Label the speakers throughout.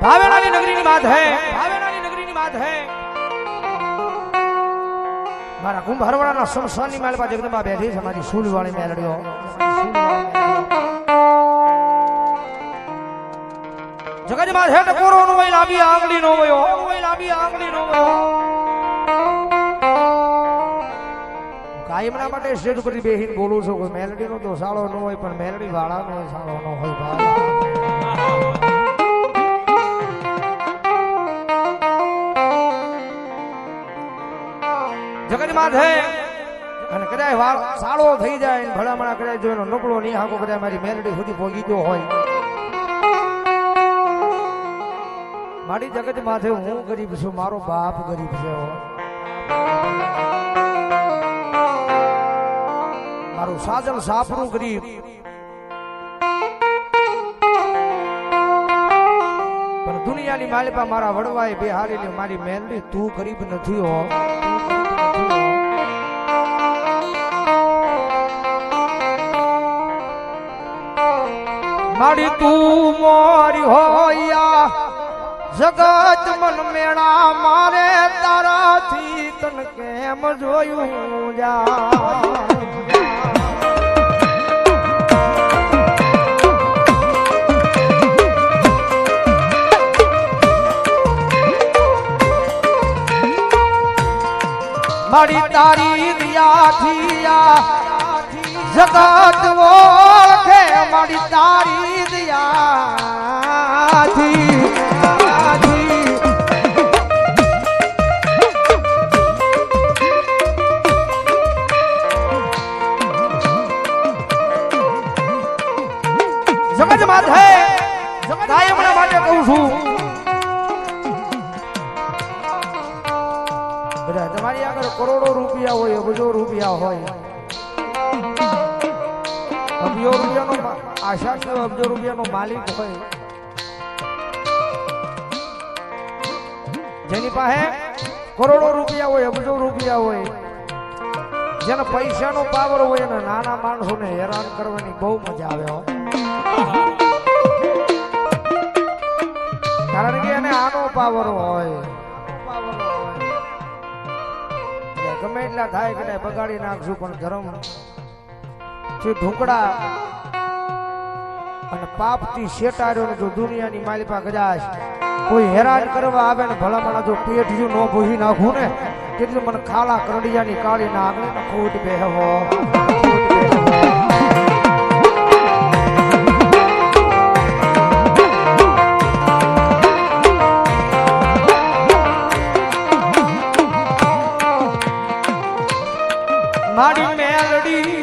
Speaker 1: भावेणाली नगरी की बात है, भावेणाली नगरी की बात है। मारा कुंभारवाड़ा शमशानी माल पर जगदंबा बैठी है हमारी सूल वाली मेलड़ियों। जगत मां है टकोरो नो वई लांबी आंगળી नो वयो, वई लांबी आंगળી नो वयो। કાયમના માટે સ્ટેજ પર બેહીને બોલું છું કે મેલડીનો તો સાળો ન હોય પણ મેલડી વાળાનો સાળો ન હોય ભાઈ। જગત માં છે અને કદાચ વાળ સાળો થઈ જાય ને ભલામણા કદાચ જો એનો નકળો નહીં હાકો કદાચ મારી મેલડી સુધી પહોંચી ગયો હોય। મારી જગત માથે હું ગરીબ છું, મારો બાપ ગરીબ છે, મારું સાજલ સાપરું ગરીબ, પણ દુનિયાની માલિપા મારા વડવાએ બેહારેલી મારી મેલડી તું ગરીબ નથી હો। મારી તું મોરી હોયા જગત મન મેળા મારે તારાથી તન કેમ જોયું જા। મારી તારી દયાથી આ જગત ઓળખે, મારી તારી દયાથી। જગત માત હે કાયમના માટે કહું છું, બધા તમારી આગળ કરોડો રૂપિયા હોય, અબજો રૂપિયા હોય, અબજો રૂપિયાનો આશા છે, અબજો રૂપિયાનો માલિક હોય, જેની પાસે કરોડો રૂપિયા હોય, અબજો રૂપિયા હોય, જેને પૈસાનો પાવર હોય ને નાના માણસોને હેરાન કરવાની બહુ મજા આવે હો। કારણ કે એને આનો પાવર હોય, ગમે એટલા થાય કે બગાડી નાખશું પણ ધર્મ થી ઢુકડા અને પાપ થી શેટાર્યો ને જો દુનિયાની માલિપા કદાચ કોઈ હેરાન કરવા આવે ને ભલામણા જો પેટ જો ન ભૂસી નાખું ને કેટલું મને ખાલા કરડિયાની કાળી ના આગળ ખોટ બેહવો। મારી મેલડી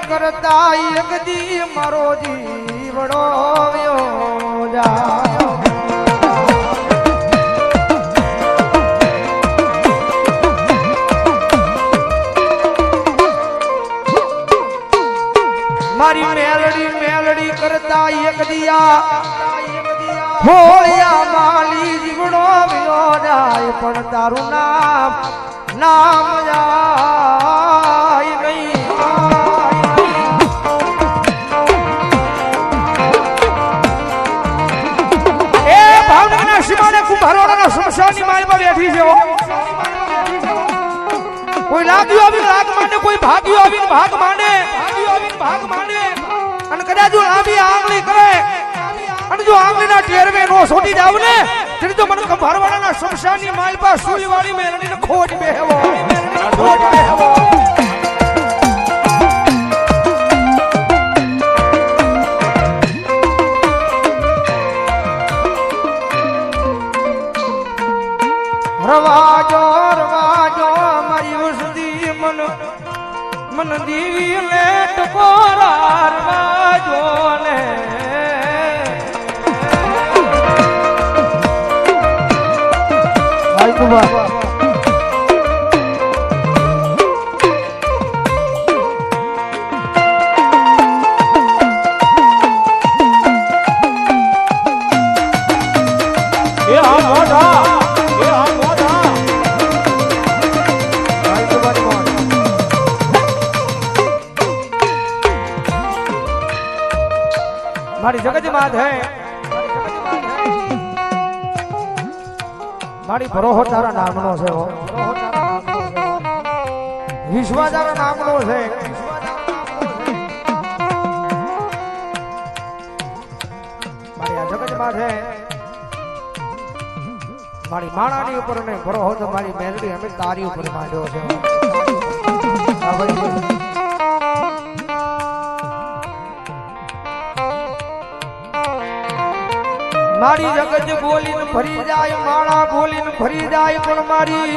Speaker 1: કરતા એક દી મારો જીવડો વ્યો જા। મારી મેલડી કરતા એક દિયા હોળિયા માલી જીવડો વ્યો જાય, પણ તારું નામ જાય નહીં। એ ભાવનગરના સીમાડે કુંભારવાડાના શમશાની માલમાં બેઠી છે। કોઈ લાગ્યું આવીને લાગ માંડે, કોઈ ભાગ્યું આવીને ભાગ માંડે, અને કદાચ જો લાંબી આંગળી કરે અને જો આંગળીના ટેરવે નો છોટી જાવ ને તેની તો મને કુંભારવાડાના શમશાની માલપા સુલીવાળી મેલડીને ખોટ બેહવો, ખોટ બેહવો। રવાજો મારી ઉસદી મન દીવી લે ટકોરા રવાજો ને ભાઈ કુબા મારી જગત માત હે મારી ભરોહો તારા નામનો છે હો વિશ્વા તારા નામનો છે મારી આ જગત માત હે મારી માણાની ઉપર ને ભરોહો તો મારી મેલડી અમે તારી ઉપર માંડ્યો છે મારી જગત બોલીને ફરી જાય માળા બોલીને ફરી જાય પણ મારી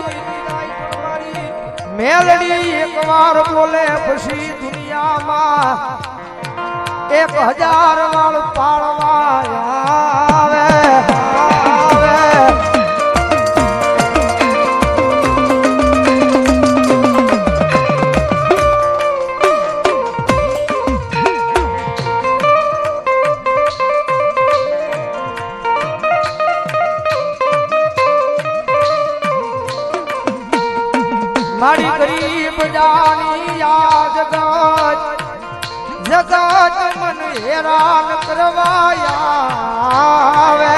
Speaker 1: મેલડી એકવાર બોલે પછી દુનિયામાં 1000 વાળ પાળવા આવે મારી ગરીબ જાની આ જગત મન હેરાન કરવા આવે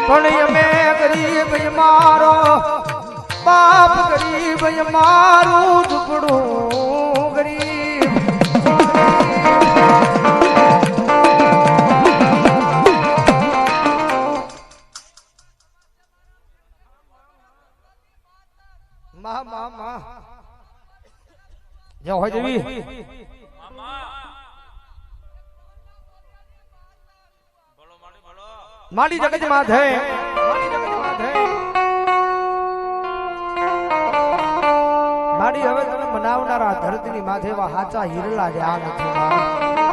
Speaker 1: પણ અમે ગરીબ મારો બાપ ગરીબ મારું ઝૂંપડું ગરીબ હોય દેવી મારી જગત માં છે મારી હવે તમે મનાવનારા ધરતીની માથે એવા હાચા હિરલા જ આ નથી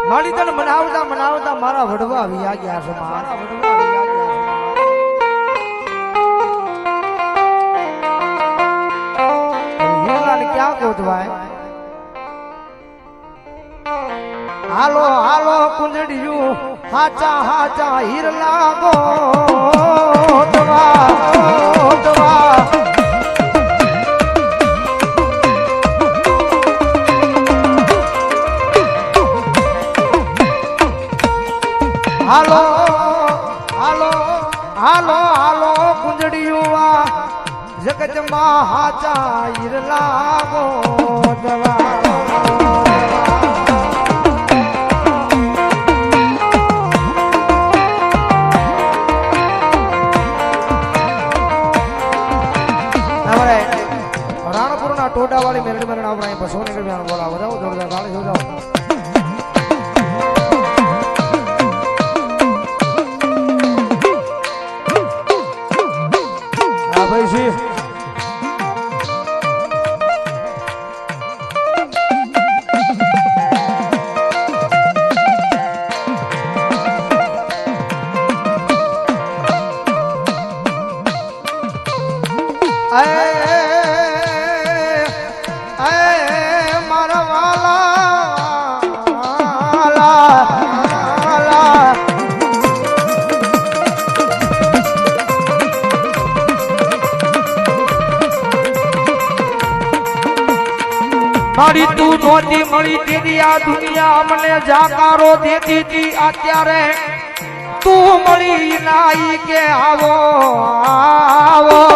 Speaker 1: મારી તને મનાવતા મનાવતા મારા વડવા વિયા ગયા છે મારા વડવા વિયા ગયા છે ક્યાં ગોતવાય હાલો હાલો કુંજડિયું હાચા હાચા હિરલા ગોતવા હાલો હાલો હાલો હાલો કુંજડિયું જગત માં હાચા હિરલા ગોતવા રાણપુરના ટોડા વાળી મેલડી મેલડી આપણે બસો નીકળી બોલાવો જાઓ જોરદાર ગાળી જો જાઓ મારી તું નોતી મળી તેની આ દુનિયા મને જાકારો દેતી હતી અત્યારે તું મળી નાઈ કે આવો આવો